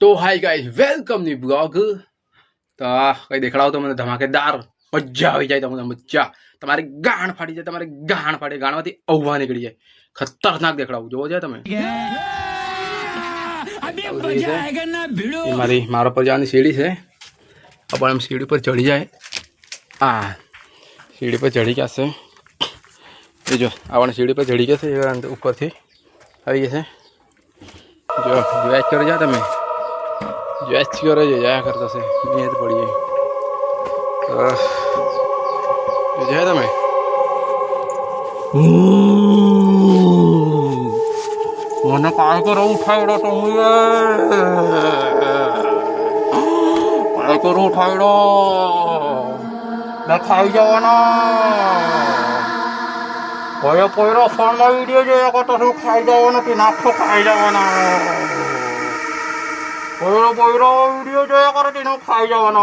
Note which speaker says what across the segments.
Speaker 1: तो hi guys welcome नी blog तो कई देखाड़ो तो मैंने धमाकेदार मजा आई जाए तमने मजा તમારી ગાણ ફાટી જાય તમારી ગાણ ફાટે ગાણમાંથી અવવા નીકળી જાય ખતરનાક દેખાડો જોવો છે તમે ये મારી મારા પર જવાની સીડી છે अपन हम सीढ़ी पर चढ़ी जाए हाँ सीढ़ी पर चढ़ी क्या से ये जो अपन सीढ़ी पर चढ़ी गया से ऊपर थी आई जैसे जो वेच कर जाता मैं वेच कर जाया करता से नींद पड़ी है जो जाए था मैं મને કાય કરો ઉઠાડ્યો તો મુએ કાય કરો ઉઠાડ્યો મેં ખાઈ જવાના કોયો કોયરો ફોનમાં વિડીયો જોયા કરતો શું ખાઈ જવાનો કે નાખો ખાઈ જવાના કોયરો કોયરો વિડીયો જોયા કરે તેનો ખાઈ જવાનો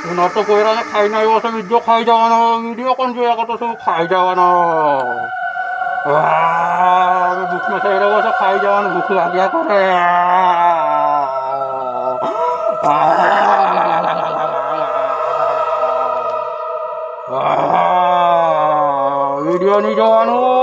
Speaker 1: ન તો કોયરાને ખાઈને આવ્યો છે બીજો ખાઈ જવાનો વિડીયો કોણ જોયા કરતો શું ખાઈ જવાનો ભૂખમાં થઈ રહ્યો છે ખાઈ જવાનું ભૂખ લાગ્યા કરે વિડીયો નહીં જોવાનું